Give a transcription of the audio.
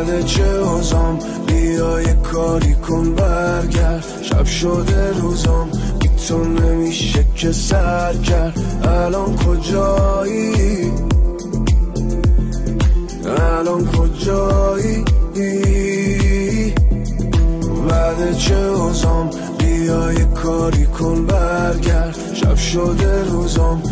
بعد چه اوزام بیا یه کاری کن برگرد شب شده روزام بی تو نمیشه که سر کرد الان کجایی الان کجایی بعد چه اوزام بیا یه کاری کن برگرد شب شده روزام